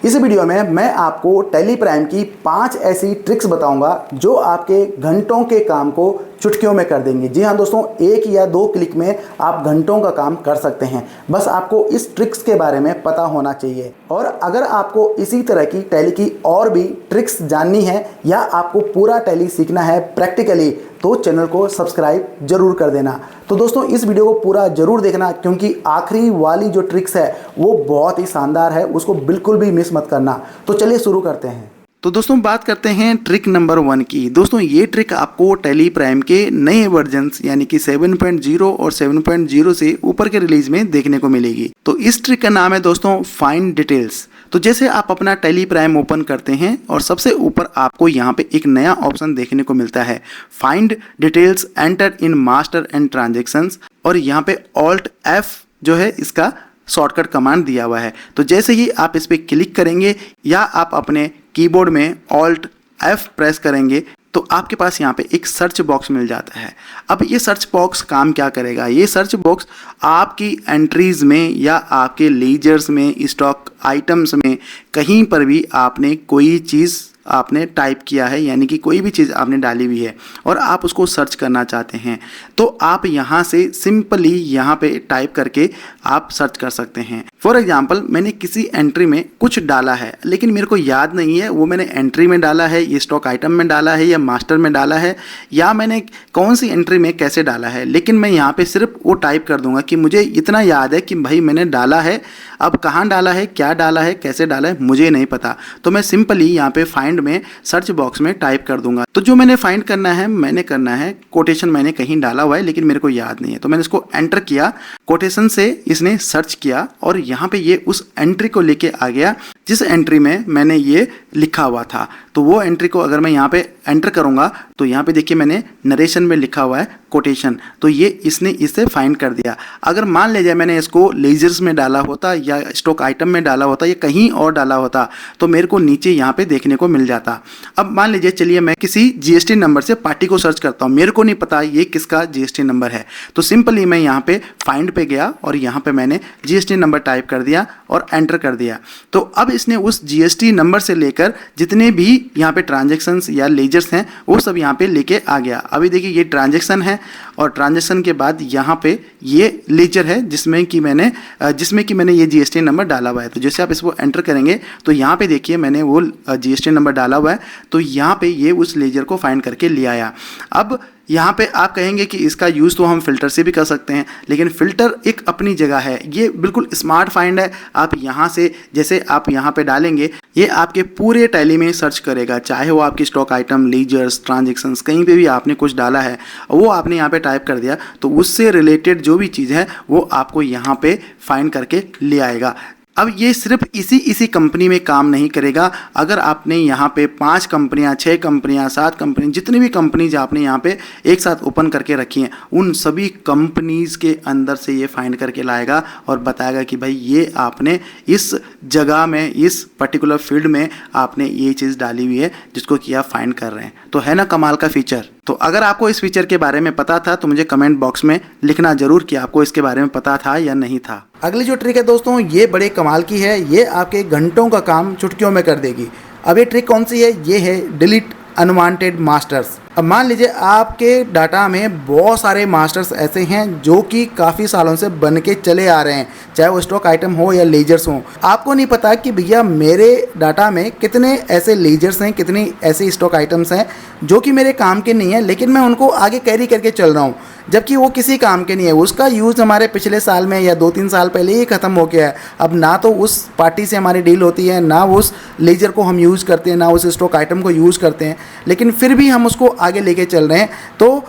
इस वीडियो में मैं आपको टैली प्राइम की 5 ऐसी ट्रिक्स बताऊंगा जो आपके घंटों के काम को चुटकियों में कर देंगे। जी हाँ दोस्तों, 1 या 2 क्लिक में आप घंटों का काम कर सकते हैं। बस आपको इस ट्रिक्स के बारे में पता होना चाहिए। और अगर आपको इसी तरह की टैली की और भी ट्रिक्स जाननी है या आपको पूरा टैली सीखना है प्रैक्टिकली, तो चैनल को सब्सक्राइब जरूर कर देना। तो दोस्तों इस वीडियो को पूरा जरूर देखना, क्योंकि आखिरी वाली जो ट्रिक्स है वो बहुत ही शानदार है, उसको बिल्कुल भी मिस मत करना। तो चलिए शुरू करते हैं। तो दोस्तों बात करते हैं ट्रिक नंबर 1 की। दोस्तों ये ट्रिक आपको टैली प्राइम के नए वर्जन्स यानी कि 7.0 और 7.0 से ऊपर के रिलीज में देखने को मिलेगी। तो इस ट्रिक का नाम है दोस्तों फाइंड डिटेल्स। तो जैसे आप अपना टैली प्राइम ओपन करते हैं और सबसे ऊपर आपको यहाँ पे एक नया ऑप्शन देखने को मिलता है, find details enter in master and transactions, और यहाँ पे ऑल्ट F जो है इसका शॉर्टकट कमांड दिया हुआ है। तो जैसे ही आप इस पर क्लिक करेंगे या आप अपने कीबोर्ड में ऑल्ट F प्रेस करेंगे तो आपके पास यहाँ पे एक सर्च बॉक्स मिल जाता है। अब ये सर्च बॉक्स काम क्या करेगा? ये सर्च बॉक्स आपकी एंट्रीज में या आपके लीजर्स में, स्टॉक आइटम्स में, कहीं पर भी आपने कोई चीज़ आपने टाइप किया है यानी कि कोई भी चीज़ आपने डाली हुई है और आप उसको सर्च करना चाहते हैं, तो आप यहाँ से सिंपली यहाँ पे टाइप करके आप सर्च कर सकते हैं। फॉर एग्जांपल मैंने किसी एंट्री में कुछ डाला है लेकिन मेरे को याद नहीं है वो मैंने एंट्री में डाला है, ये स्टॉक आइटम में डाला है या मास्टर में डाला है, या मैंने कौन सी एंट्री में कैसे डाला है। लेकिन मैं यहाँ पे सिर्फ वो टाइप कर दूंगा कि मुझे इतना याद है कि भाई मैंने डाला है, अब कहाँ डाला है, क्या डाला है, कैसे डाला है मुझे नहीं पता। तो मैं सिंपली यहाँ पे फाइंड में सर्च बॉक्स में टाइप कर दूंगा। तो जो मैंने फाइंड करना है, मैंने करना है कोटेशन, मैंने कहीं डाला हुआ है लेकिन मेरे को याद नहीं है, तो मैंने इसको एंटर किया, कोटेशन से इसने सर्च किया और यहाँ पे ये उस एंट्री को लेके आ गया जिस एंट्री में मैंने ये लिखा हुआ था। तो वो एंट्री को अगर मैं यहाँ पे एंटर करूँगा तो यहाँ पे देखिए मैंने नरेशन में लिखा हुआ है कोटेशन, तो ये इसने इसे फाइंड कर दिया। अगर मान लीजिए मैंने इसको लेजर्स में डाला होता या स्टॉक आइटम में डाला होता या कहीं और डाला होता तो मेरे को नीचे यहाँ पे देखने को मिल जाता। अब मान लीजिए चलिए मैं किसी जीएसटी नंबर से पार्टी को सर्च करता हूँ, मेरे को नहीं पता ये किसका जीएसटी नंबर है, तो सिंपली मैं यहाँ पे फाइंड पे गया और यहाँ पे मैंने जीएसटी नंबर टाइप कर दिया और एंटर कर दिया। तो अब इसने उस जीएसटी नंबर से लेकर जितने भी यहाँ पे ट्रांजेक्शन्स या लेजर्स हैं वो सब यहाँ पे लेके आ गया। अभी देखिए ये ट्रांजेक्शन है और ट्रांजेक्शन के बाद यहाँ पे ये लेजर है जिसमें कि मैंने ये जीएसटी नंबर डाला हुआ है। तो जैसे आप इसको एंटर करेंगे तो यहाँ पे देखिए मैंने वो जीएसटी नंबर डाला हुआ है, तो यहाँ पे ये उस लेजर को फाइंड करके ले आया। अब यहाँ पे आप कहेंगे कि इसका यूज़ तो हम फिल्टर से भी कर सकते हैं, लेकिन फिल्टर एक अपनी जगह है, ये बिल्कुल स्मार्ट फाइंड है। आप यहाँ से जैसे आप यहाँ पे डालेंगे ये आपके पूरे टैली में सर्च करेगा, चाहे वो आपकी स्टॉक आइटम, लीजर्स, ट्रांजेक्शन्स, कहीं पे भी आपने कुछ डाला है वो आपने यहाँ पे टाइप कर दिया तो उससे रिलेटेड जो भी चीज़ है वो आपको यहाँ पे फाइंड करके ले आएगा। अब ये सिर्फ इसी कंपनी में काम नहीं करेगा। अगर आपने यहाँ पे 5 कंपनियाँ, 6 कंपनियाँ, 7 कंपनी, जितनी भी कंपनीज आपने यहाँ पे एक साथ ओपन करके रखी हैं उन सभी कंपनीज के अंदर से ये फाइंड करके लाएगा और बताएगा कि भाई ये आपने इस जगह में, इस पर्टिकुलर फील्ड में आपने ये चीज़ डाली हुई है जिसको कि आप फाइंड कर रहे हैं। तो है ना कमाल का फीचर। तो अगर आपको इस फीचर के बारे में पता था तो मुझे कमेंट बॉक्स में लिखना जरूर कि आपको इसके बारे में पता था या नहीं था। अगली जो ट्रिक है दोस्तों ये बड़े कमाल की है, ये आपके घंटों का काम चुटकियों में कर देगी। अब ये ट्रिक कौन सी है? ये है डिलीट अनवांटेड मास्टर्स। अब मान लीजिए आपके डाटा में बहुत सारे मास्टर्स ऐसे हैं जो कि काफ़ी सालों से बन के चले आ रहे हैं, चाहे वो स्टॉक आइटम हो या लेजर्स हो। आपको नहीं पता कि भैया मेरे डाटा में कितने ऐसे लेजर्स हैं, कितनी ऐसे स्टॉक आइटम्स हैं जो कि मेरे काम के नहीं है, लेकिन मैं उनको आगे कैरी करके चल रहा हूँ जबकि वो किसी काम के नहीं है। उसका यूज़ हमारे पिछले साल में या 2-3 साल पहले ही ख़त्म हो गया है। अब ना तो उस पार्टी से हमारी डील होती है, ना उस लेजर को हम यूज़ करते हैं, ना उस स्टॉक आइटम को यूज़ करते हैं, लेकिन फिर भी हम उसको आगे लेके चल रहे हैं, तो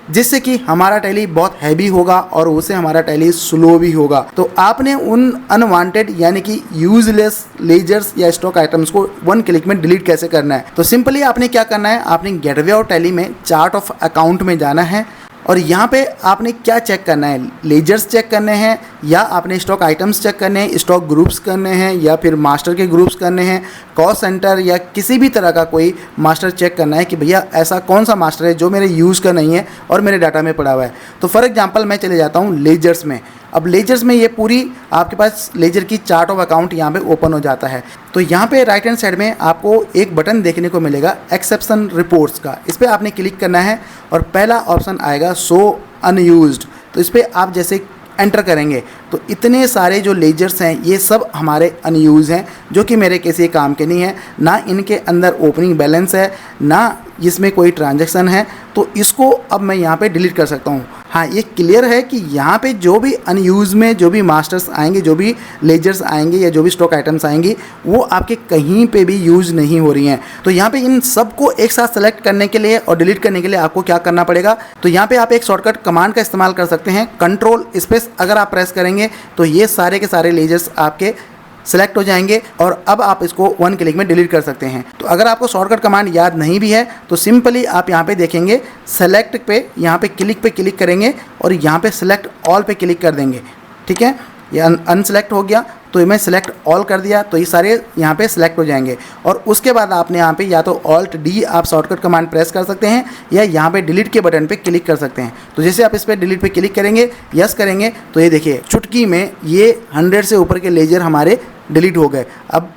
जिससे कि हमारा टैली बहुत हैवी होगा और उससे हमारा टैली स्लो भी होगा। तो आपने उन अनवांटेड यानी कि यूजलेस लेजर्स या स्टॉक आइटम्स को 1 क्लिक में डिलीट कैसे करना है? तो सिंपली आपने क्या करना है, आपने गेटवे ऑफ टैली में चार्ट ऑफ अकाउंट में जाना है और यहाँ पे आपने क्या चेक करना है, लेजर्स चेक करने हैं या आपने स्टॉक आइटम्स चेक करने हैं, स्टॉक ग्रुप्स करने हैं या फिर मास्टर के ग्रुप्स करने हैं, कॉस्ट सेंटर या किसी भी तरह का कोई मास्टर चेक करना है कि भैया ऐसा कौन सा मास्टर है जो मेरे यूज़ का नहीं है और मेरे डाटा में पड़ा हुआ है। तो फॉर एग्जांपल मैं चले जाता हूँ लेजर्स में अब लेजर्स में ये पूरी आपके पास लेजर की चार्ट ऑफ अकाउंट यहाँ पे ओपन हो जाता है। तो यहाँ पे राइट हैंड साइड में आपको एक बटन देखने को मिलेगा एक्सेप्शन रिपोर्ट्स का, इस पर आपने क्लिक करना है और पहला ऑप्शन आएगा शो अनयूज्ड। तो इस पर आप जैसे एंटर करेंगे तो इतने सारे जो लेजर्स हैं ये सब हमारे अनयूज हैं, जो कि मेरे किसी काम के नहीं है, ना इनके अंदर ओपनिंग बैलेंस है, ना इसमें कोई ट्रांजैक्शन है। तो इसको अब मैं यहाँ पे डिलीट कर सकता हूँ। हाँ, ये क्लियर है कि यहाँ पे जो भी अनयूज में जो भी मास्टर्स आएंगे, जो भी लेजर्स आएंगे या जो भी स्टॉक आइटम्स आएंगी, वो आपके कहीं पे भी यूज़ नहीं हो रही हैं। तो यहाँ पे इन सबको एक साथ सेलेक्ट करने के लिए और डिलीट करने के लिए आपको क्या करना पड़ेगा, तो यहाँ पे आप एक शॉर्टकट कमांड का इस्तेमाल कर सकते हैं, कंट्रोल स्पेस अगर आप प्रेस करेंगे तो ये सारे के सारे लेजर्स आपके सेलेक्ट हो जाएंगे और अब आप इसको वन क्लिक में डिलीट कर सकते हैं। तो अगर आपको शॉर्टकट कमांड याद नहीं भी है तो सिंपली आप यहाँ पे देखेंगे सेलेक्ट पे, यहाँ पे क्लिक करेंगे और यहाँ पे सेलेक्ट ऑल पे क्लिक कर देंगे। ठीक है, ये अनसेलेक्ट हो गया तो मैं सेलेक्ट ऑल कर दिया तो ये सारे यहाँ पे सेलेक्ट हो जाएंगे। और उसके बाद आपने यहाँ पे या तो ऑल्ट डी आप शॉर्टकट कमांड प्रेस कर सकते हैं या यहाँ पे डिलीट के बटन पे क्लिक कर सकते हैं। तो जैसे आप इस पर डिलीट पे क्लिक करेंगे, यस करेंगे, तो ये देखिए चुटकी में ये 100 से ऊपर के लेजर हमारे डिलीट हो गए। अब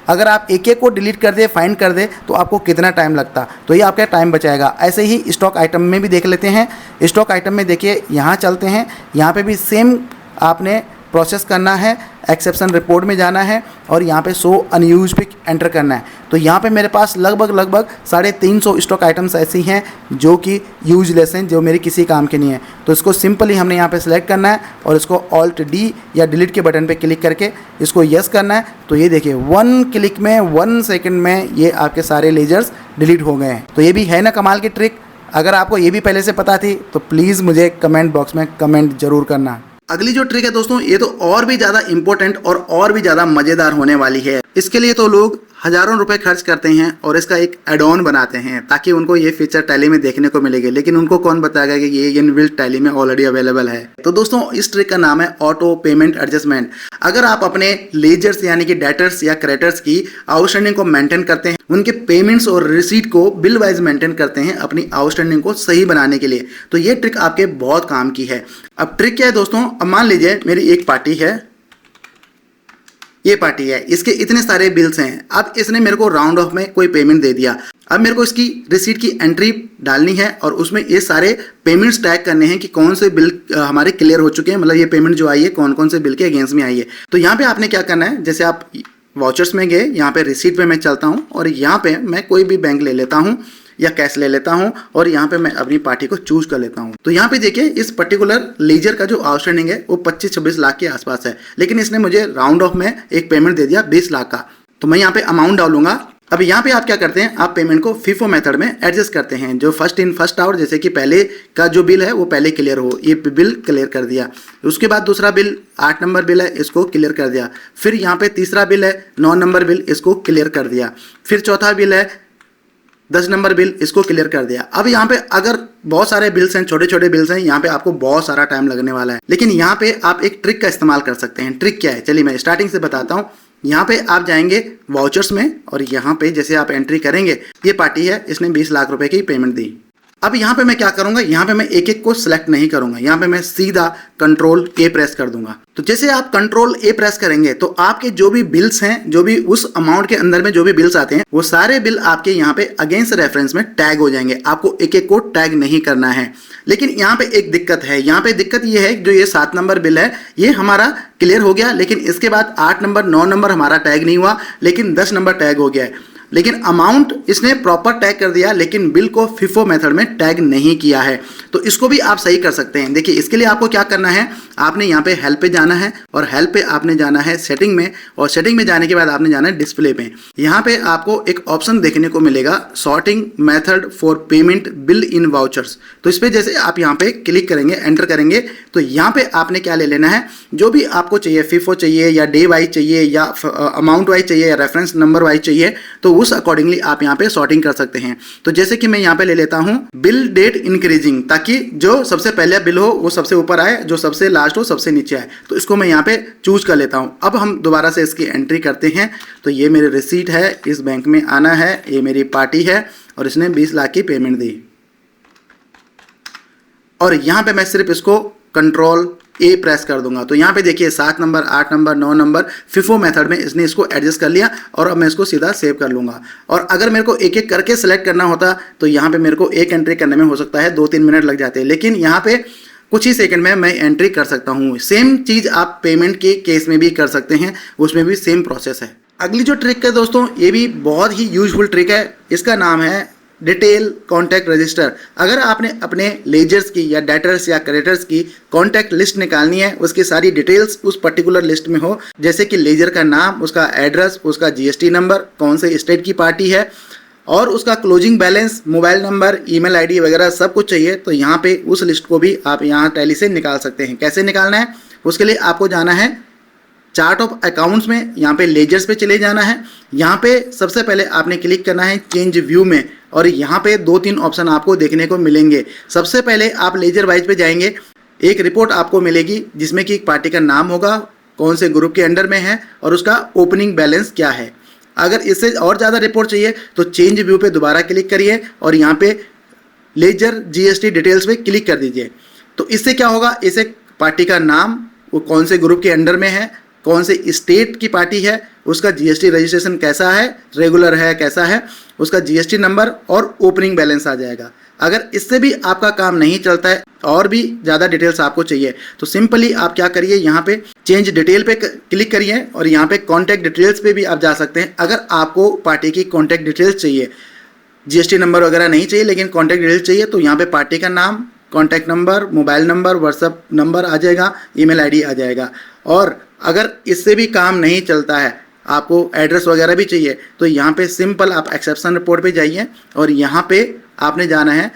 अगर आप एक एक को डिलीट कर दे, फाइंड कर दे, तो आपको कितना टाइम लगता, तो ये आपका टाइम बचाएगा। ऐसे ही स्टॉक आइटम में भी देख लेते हैं। स्टॉक आइटम में देखिए यहाँ चलते हैं, यहाँ पे भी सेम आपने प्रोसेस करना है, एक्सेप्शन रिपोर्ट में जाना है और यहाँ पे शो अनयूज पे एंटर करना है। तो यहाँ पे मेरे पास लगभग 350 स्टॉक आइटम्स ऐसी हैं जो कि यूजलेस हैं, जो मेरे किसी काम के नहीं है। तो इसको सिंपली हमने यहाँ पे सेलेक्ट करना है और इसको ऑल्ट डी या डिलीट के बटन पे क्लिक करके इसको यस करना है। तो ये देखिए 1 क्लिक में 1 सेकंड में ये आपके सारे लेजर्स डिलीट हो गए हैं। तो ये भी है ना कमाल की ट्रिक। अगर आपको ये भी पहले से पता थी तो प्लीज़ मुझे कमेंट बॉक्स में कमेंट जरूर करना। अगली जो ट्रिक है दोस्तों, ये तो और भी ज़्यादा इंपॉर्टेंट और भी ज़्यादा मज़ेदार होने वाली है। इसके लिए तो लोग हज़ारों रुपए खर्च करते हैं और इसका एक एड ऑन बनाते हैं ताकि उनको ये फीचर टैली में देखने को मिलेगा, लेकिन उनको कौन बताएगा कि ये इनबिल्ट टैली में ऑलरेडी अवेलेबल है। तो दोस्तों इस ट्रिक का नाम है ऑटो पेमेंट एडजस्टमेंट। अगर आप अपने लेजर्स यानी कि डेटर्स या क्रेडिटर्स की आउटस्टैंडिंग को मेंटेन करते हैं, उनके पेमेंट्स और रिसीट को बिल वाइज मेंटेन करते हैं अपनी आउटस्टैंडिंग को सही बनाने के लिए, तो ये ट्रिक आपके बहुत काम की है। अब ट्रिक क्या है दोस्तों, अब मान लीजिए मेरी एक पार्टी है, ये पार्टी है, इसके इतने सारे बिल्स हैं। अब इसने मेरे को राउंड ऑफ में कोई पेमेंट दे दिया। अब मेरे को इसकी रिसीट की एंट्री डालनी है और उसमें ये सारे पेमेंट्स टैग करने हैं कि कौन से बिल हमारे क्लियर हो चुके हैं, मतलब ये पेमेंट जो आई है कौन कौन से बिल के अगेंस्ट में आई है। तो यहाँ पे आपने क्या करना है, जैसे आप वाउचर्स में गए, यहाँ पे रिसीट पे मैं चलता हूँ और यहाँ पे मैं कोई भी बैंक ले लेता हूँ या कैश ले लेता हूं और यहाँ पे मैं अपनी पार्टी को चूज कर लेता हूं। तो यहाँ पे देखिए इस पर्टिकुलर लेजर का जो आउटस्टैंडिंग है वो 25-26 लाख के आसपास है, लेकिन इसने मुझे राउंड ऑफ में एक पेमेंट दे दिया 20 लाख का। तो मैं यहाँ पे अमाउंट डालूंगा। अब यहाँ पे आप क्या करते हैं, आप पेमेंट को फीफो मेथड में एडजस्ट करते हैं, जो फर्स्ट इन फर्स्ट आउट, जैसे कि पहले का जो बिल है वो पहले क्लियर हो, ये बिल क्लियर कर दिया। उसके बाद दूसरा बिल 8 नंबर बिल है, इसको क्लियर कर दिया। फिर यहाँ पे तीसरा बिल है 9 नंबर बिल, इसको क्लियर कर दिया। फिर चौथा बिल है 10 नंबर बिल, इसको क्लियर कर दिया। अब यहाँ पे अगर बहुत सारे बिल्स हैं, छोटे छोटे बिल्स हैं, यहाँ पे आपको बहुत सारा टाइम लगने वाला है, लेकिन यहाँ पे आप एक ट्रिक का इस्तेमाल कर सकते हैं। ट्रिक क्या है, चलिए मैं स्टार्टिंग से बताता हूँ। यहाँ पे आप जाएंगे वाउचर्स में और यहाँ पे जैसे आप एंट्री करेंगे, ये पार्टी है, इसने 20 लाख रुपए की पेमेंट दी। अब यहाँ पे मैं क्या करूंगा, यहाँ पे मैं एक एक को सिलेक्ट नहीं करूंगा, यहाँ पे मैं सीधा कंट्रोल ए प्रेस कर दूंगा। तो जैसे आप कंट्रोल ए प्रेस करेंगे तो आपके जो भी बिल्स हैं, जो भी उस अमाउंट के अंदर में जो भी बिल्स आते हैं, वो सारे बिल आपके यहाँ पे अगेंस्ट रेफरेंस में टैग हो जाएंगे। आपको एक एक को टैग नहीं करना है। लेकिन यहाँ पे एक दिक्कत है, यहाँ पे दिक्कत ये है, जो ये 7 नंबर बिल है ये हमारा क्लियर हो गया, लेकिन इसके बाद 8 नंबर 9 नंबर हमारा टैग नहीं हुआ, लेकिन 10 नंबर टैग हो गया है। लेकिन अमाउंट इसने प्रॉपर टैग कर दिया, लेकिन बिल को फिफो मेथड में टैग नहीं किया है। तो इसको भी आप सही कर सकते हैं। देखिए इसके लिए आपको क्या करना है, आपने यहाँ पे हेल्प पे जाना है और हेल्प पे आपने जाना है सेटिंग में, और सेटिंग में जाने के बाद आपने जाना है डिस्प्ले पे। यहाँ पे आपको एक ऑप्शन देखने को मिलेगा sorting method for payment bill in vouchers. तो इस पर जैसे आप यहाँ पे क्लिक करेंगे, एंटर करेंगे, तो यहाँ पे आपने क्या ले लेना है, जो भी आपको चाहिए, फिफो चाहिए या डे वाइज चाहिए या अमाउंट वाइज चाहिए या रेफरेंस नंबर वाइज चाहिए, तो उस अकॉर्डिंगली आप यहाँ पे सॉर्टिंग कर सकते हैं। तो जैसे कि मैं यहाँ पे ले लेता हूँ बिल डेट इंक्रीजिंग, ताकि जो सबसे पहले बिल हो वो सबसे ऊपर आए, जो सबसे लास्ट हो सबसे नीचे आए। तो इसको मैं यहाँ पे चूज कर लेता हूँ। अब हम दोबारा से इसकी एंट्री करते हैं। तो ये मेरी रिसीट है, इस बैंक में आना है, ये मेरी पार्टी है और इसने 20 लाख की पेमेंट दी। और यहाँ पे मैं सिर्फ इसको कंट्रोल ए प्रेस कर दूंगा। तो यहाँ पे देखिए 7 number, 8 number, 9 number FIFO method में इसने इसको एडजस्ट कर लिया और अब मैं इसको सीधा सेव कर लूँगा। और अगर मेरे को एक एक करके सेलेक्ट करना होता तो यहाँ पे मेरे को एक एंट्री करने में हो सकता है 2-3 मिनट लग जाते हैं, लेकिन यहाँ पे कुछ ही सेकंड में मैं एंट्री कर सकता हूँ। सेम चीज़ आप पेमेंट के केस में भी कर सकते हैं, उसमें भी सेम प्रोसेस है। अगली जो ट्रिक है दोस्तों, ये भी बहुत ही यूजफुल ट्रिक है, इसका नाम है डिटेल कॉन्टैक्ट रजिस्टर। अगर आपने अपने लेजर्स की या डेटर्स या क्रेडिटर्स की कॉन्टैक्ट लिस्ट निकालनी है, उसकी सारी डिटेल्स उस पर्टिकुलर लिस्ट में हो, जैसे कि लेजर का नाम, उसका एड्रेस, उसका GST नंबर, कौन से स्टेट की पार्टी है और उसका closing balance, mobile number, email ID वगैरह सब कुछ चाहिए, तो यहाँ पे उस लिस्ट को भी आप यहाँ टैली से निकाल सकते हैं। कैसे निकालना है, उसके लिए आपको जाना है चार्ट ऑफ अकाउंट्स में, यहाँ पे लेजर्स पे चले जाना है। यहाँ पे सबसे पहले आपने क्लिक करना है चेंज व्यू में और यहाँ पे 2-3 ऑप्शन आपको देखने को मिलेंगे। सबसे पहले आप लेजर वाइज पे जाएंगे, एक रिपोर्ट आपको मिलेगी जिसमें कि एक पार्टी का नाम होगा, कौन से ग्रुप के अंडर में है और उसका ओपनिंग बैलेंस क्या है। अगर इससे और ज़्यादा रिपोर्ट चाहिए तो चेंज व्यू पे दोबारा क्लिक करिए और यहाँ पे लेजर GST डिटेल्स पे क्लिक कर दीजिए। तो इससे क्या होगा, इसे पार्टी का नाम, वो कौन से ग्रुप के अंडर में है, कौन से स्टेट की पार्टी है, उसका GST रजिस्ट्रेशन कैसा है, रेगुलर है कैसा है, उसका GST नंबर और ओपनिंग बैलेंस आ जाएगा। अगर इससे भी आपका काम नहीं चलता है और भी ज़्यादा डिटेल्स आपको चाहिए तो सिंपली आप क्या करिए, यहाँ पे चेंज डिटेल पे क्लिक करिए और यहाँ पे कॉन्टैक्ट डिटेल्स पे भी आप जा सकते हैं। अगर आपको पार्टी की कॉन्टैक्ट डिटेल्स चाहिए, GST नंबर वगैरह नहीं चाहिए लेकिन कॉन्टैक्ट डिटेल्स चाहिए, तो यहाँ पे पार्टी का नाम, contact number, mobile number, WhatsApp number आ जाएगा, ईमेल आईडी आ जाएगा। और अगर इससे भी काम नहीं चलता है, आपको एड्रेस वगैरह भी चाहिए, तो यहाँ पे सिंपल आप एक्सेप्शन रिपोर्ट पे जाइए और यहाँ पे आपने जाना है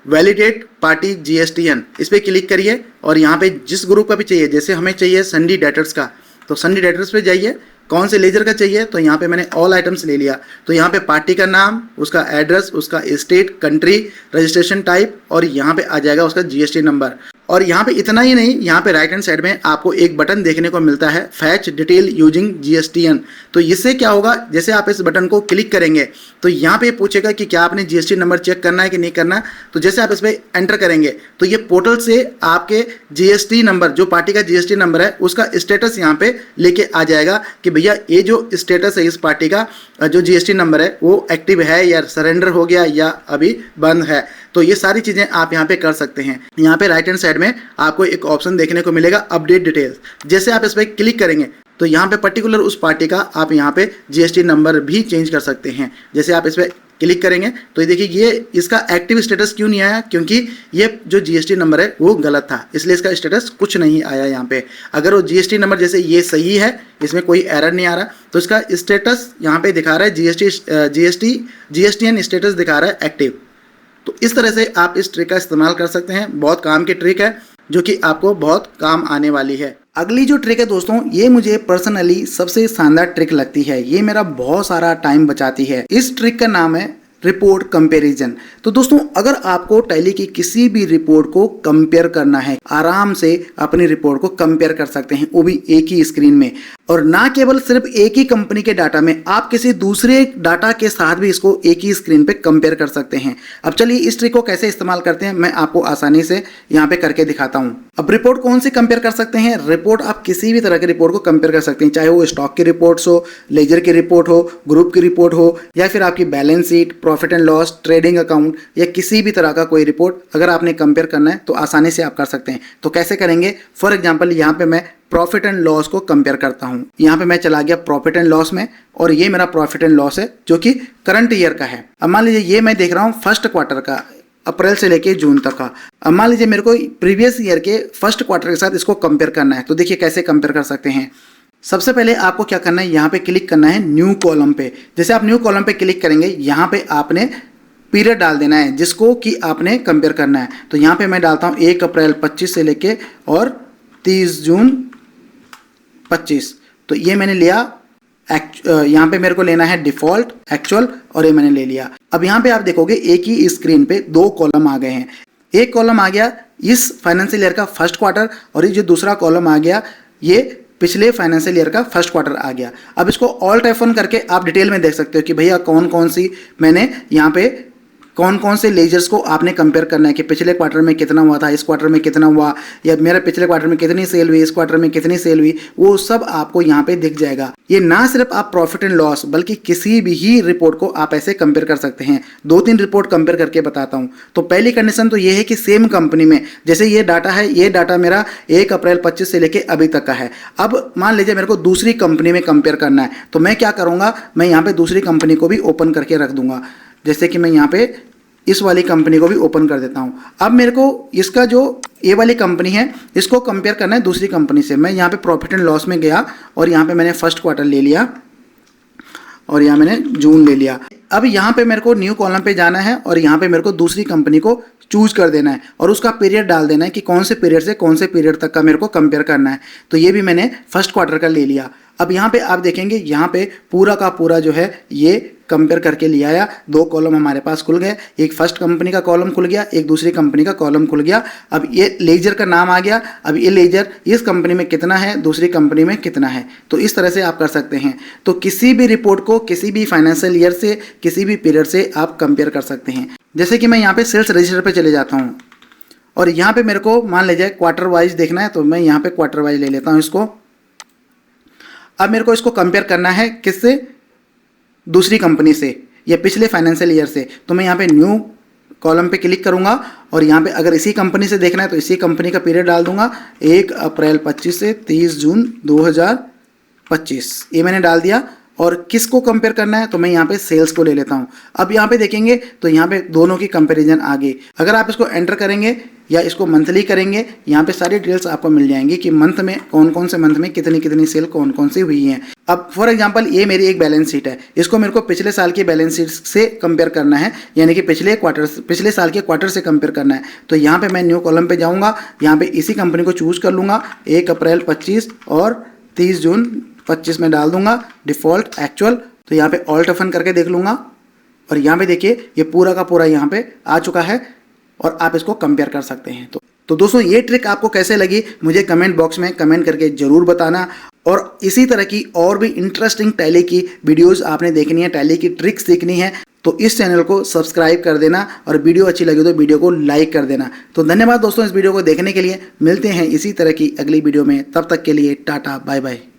वैलिडेट पार्टी GSTN, इस पर क्लिक करिए और यहाँ पे जिस ग्रुप का भी चाहिए, जैसे हमें चाहिए सन्डी डेटर्स का, तो सन्डी डेटर्स पे जाइए। कौन से लेजर का चाहिए, तो यहाँ पे मैंने ऑल आइटम्स ले लिया। तो यहाँ पे पार्टी का नाम, उसका एड्रेस, उसका स्टेट, कंट्री, रजिस्ट्रेशन टाइप और यहाँ पे आ जाएगा उसका GST नंबर। और यहाँ पे इतना ही नहीं, यहाँ पे राइट हैंड साइड में आपको एक बटन देखने को मिलता है फैच डिटेल यूजिंग GSTN। तो इससे क्या होगा, जैसे आप इस बटन को क्लिक करेंगे तो यहाँ पे पूछेगा कि क्या आपने GST नंबर चेक करना है कि नहीं करना। तो जैसे आप इस पर एंटर करेंगे तो ये पोर्टल से आपके GST नंबर, जो पार्टी का GST नंबर है, उसका स्टेटस यहाँ पे लेके आ जाएगा कि भैया ये जो स्टेटस है इस पार्टी का, जो GST नंबर है वो एक्टिव है या सरेंडर हो गया या अभी बंद है। तो ये सारी चीज़ें आप यहाँ पे कर सकते हैं। यहाँ पे राइट हैंड साइड में आपको एक ऑप्शन देखने को मिलेगा अपडेट डिटेल्स। जैसे आप इस पर क्लिक करेंगे तो यहाँ पे पर्टिकुलर उस पार्टी का आप यहाँ पे GST नंबर भी चेंज कर सकते हैं। जैसे आप इस पर क्लिक करेंगे तो ये देखिए, ये इसका एक्टिव स्टेटस क्यों नहीं आया, क्योंकि ये जो GST नंबर है वो गलत था, इसलिए इसका स्टेटस कुछ नहीं आया यहाँ पे। अगर वो GST नंबर जैसे ये सही है, इसमें कोई एरर नहीं आ रहा, तो इसका स्टेटस यहाँ पे दिखा रहा है GSTN स्टेटस दिखा रहा है एक्टिव। तो इस तरह से आप इस ट्रिक का इस्तेमाल कर सकते हैं। बहुत काम की ट्रिक है जो कि आपको बहुत काम आने वाली है। अगली जो ट्रिक है दोस्तों, ये मुझे पर्सनली सबसे शानदार ट्रिक लगती है, ये मेरा बहुत सारा टाइम बचाती है। इस ट्रिक का नाम है रिपोर्ट कंपैरिजन। तो दोस्तों, अगर आपको टैली की किसी भी रिपोर्ट को कंपेयर करना है, आराम से अपनी रिपोर्ट को कंपेयर कर सकते हैं, वो भी एक ही स्क्रीन में। और ना केवल सिर्फ एक ही कंपनी के डाटा में, आप किसी दूसरे डाटा के साथ भी इसको एक ही स्क्रीन पे कंपेयर कर सकते हैं। अब चलिए इस ट्रिक को कैसे इस्तेमाल करते हैं, मैं आपको आसानी से यहाँ पे करके दिखाता हूँ। अब रिपोर्ट कौन सी कंपेयर कर सकते हैं, रिपोर्ट आप किसी भी तरह की रिपोर्ट को कंपेयर कर सकते हैं, चाहे वो स्टॉक की रिपोर्ट्स हो, लेजर की रिपोर्ट हो, ग्रुप की रिपोर्ट हो, या फिर आपकी balance sheet, profit and loss, trading account, या किसी भी तरह का कोई रिपोर्ट अगर आपने कंपेयर करना है तो आसानी से आप कर सकते हैं। तो कैसे करेंगे, फॉर एग्जाम्पल यहाँ पे मैं प्रॉफिट एंड लॉस को कंपेयर करता हूँ। यहाँ पे मैं चला गया प्रॉफिट एंड लॉस में और ये मेरा प्रॉफिट एंड लॉस है जो कि करंट ईयर का है। अब मान लीजिए ये मैं देख रहा हूँ फर्स्ट क्वार्टर का, अप्रैल से लेके जून तक का। अब मान लीजिए मेरे को प्रीवियस ईयर के फर्स्ट क्वार्टर के साथ इसको कंपेयर करना है। तो देखिए कैसे कंपेयर कर सकते हैं। सबसे पहले आपको क्या करना है, यहाँ पे क्लिक करना है न्यू कॉलम पे। जैसे आप न्यू कॉलम पे क्लिक करेंगे, यहाँ पे आपने पीरियड डाल देना है जिसको कि आपने कंपेयर करना है। तो यहाँ पे मैं डालता हूँ 1 अप्रैल 25 से लेके और 30 जून 25। तो ये मैंने लिया, यहाँ पे मेरे को लेना है डिफॉल्ट, एक्चुअल, और ये मैंने ले लिया। अब यहाँ पे आप देखोगे एक ही स्क्रीन पे 2 कॉलम आ गए हैं। एक कॉलम आ गया इस फाइनेंशियल ईयर का फर्स्ट क्वार्टर और ये जो दूसरा कॉलम आ गया ये पिछले फाइनेंशियल ईयर का फर्स्ट क्वार्टर आ गया। अब इसको ऑल्ट F1 करके आप डिटेल में देख सकते हो कि भैया कौन कौन सी मैंने यहाँ पे कौन कौन से लेजर्स को आपने कंपेयर करना है कि पिछले क्वार्टर में कितना हुआ था, इस क्वार्टर में कितना हुआ, या मेरा पिछले क्वार्टर में कितनी सेल हुई, इस क्वार्टर में कितनी सेल हुई, वो सब आपको यहाँ पे दिख जाएगा। ये ना सिर्फ आप प्रॉफिट एंड लॉस बल्कि किसी भी रिपोर्ट को आप ऐसे कंपेयर कर सकते हैं। 2-3 रिपोर्ट कंपेयर करके बताता हूँ। तो पहली कंडीशन तो ये है कि सेम कंपनी में, जैसे ये डाटा है, ये डाटा मेरा 1 अप्रैल 25 से लेके अभी तक का है। अब मान लीजिए मेरे को दूसरी कंपनी में कंपेयर करना है, तो मैं क्या करूँगा, मैं यहाँ पे दूसरी कंपनी को भी ओपन करके रख दूंगा। जैसे कि मैं यहाँ पे इस वाली कंपनी को भी ओपन कर देता हूँ। अब मेरे को इसका जो ये वाली कंपनी है इसको कंपेयर करना है दूसरी कंपनी से। मैं यहाँ पे प्रॉफिट एंड लॉस में गया और यहाँ पे मैंने फर्स्ट क्वार्टर ले लिया और यहाँ मैंने जून ले लिया। अब यहाँ पे मेरे को न्यू कॉलम पे जाना है और यहाँ पे मेरे को दूसरी कंपनी को चूज कर देना है और उसका पीरियड डाल देना है कि कौन से पीरियड से कौन से पीरियड तक का मेरे को कंपेयर करना है। तो ये भी मैंने फर्स्ट क्वार्टर का ले लिया। अब यहाँ पे आप देखेंगे यहाँ पे पूरा का पूरा जो है ये कंपेयर करके लिया आया। 2 कॉलम हमारे पास खुल गए, एक फर्स्ट कंपनी का कॉलम खुल गया, एक दूसरी कंपनी का कॉलम खुल गया। अब ये लेजर का नाम आ गया। अब ये लेजर इस कंपनी में कितना है, दूसरी कंपनी में कितना है। तो इस तरह से आप कर सकते हैं। तो किसी भी रिपोर्ट को किसी भी फाइनेंशियल ईयर से किसी भी पीरियड से आप कंपेयर कर सकते हैं। जैसे कि मैं यहाँ पे सेल्स रजिस्टर पे चले जाता हूँ और यहाँ पे मेरे को मान लीजिए क्वार्टर वाइज देखना है, तो मैं यहाँ पे क्वार्टर वाइज ले लेता हूँ इसको। अब मेरे को इसको कंपेयर करना है किससे, दूसरी कंपनी से या पिछले फाइनेंशियल ईयर से। तो मैं यहाँ पे न्यू कॉलम पे क्लिक करूँगा और यहाँ पे अगर इसी कंपनी से देखना है तो इसी कंपनी का पीरियड डाल दूंगा, 1 अप्रैल 25 से 30 जून 2025। ये मैंने डाल दिया। और किसको कंपेयर करना है, तो मैं यहाँ पे सेल्स को ले लेता हूँ। अब यहाँ पे देखेंगे तो यहाँ पे दोनों की कंपैरिजन आ गई। अगर आप इसको एंटर करेंगे या इसको मंथली करेंगे, यहाँ पे सारी डिटेल्स आपको मिल जाएंगी कि मंथ में कौन कौन से मंथ में कितनी कितनी सेल कौन कौन सी हुई हैं। अब फॉर एग्जांपल ये मेरी एक बैलेंस शीट है, इसको मेरे को पिछले साल की बैलेंस शीट से कंपेयर करना है, यानी कि पिछले साल के क्वार्टर से कंपेयर करना है। तो यहाँ पे मैं न्यू कॉलम पे जाऊँगा, यहाँ पे इसी कंपनी को चूज कर लूँगा, 1 अप्रैल 25 और 30 जून 25 में डाल दूंगा डिफ़ॉल्ट एक्चुअल। तो यहाँ पे ऑल्ट F1 करके देख लूँगा और यहाँ पे देखिए ये पूरा का पूरा यहाँ पे आ चुका है और आप इसको कंपेयर कर सकते हैं। तो दोस्तों ये ट्रिक आपको कैसे लगी मुझे कमेंट बॉक्स में कमेंट करके ज़रूर बताना। और इसी तरह की और भी इंटरेस्टिंग टैली की वीडियोज़ आपने देखनी है, टैली की ट्रिक्स सीखनी है, तो इस चैनल को सब्सक्राइब कर देना और वीडियो अच्छी लगी तो वीडियो को लाइक कर देना। तो धन्यवाद दोस्तों इस वीडियो को देखने के लिए। मिलते हैं इसी तरह की अगली वीडियो में, तब तक के लिए टाटा बाय बाय।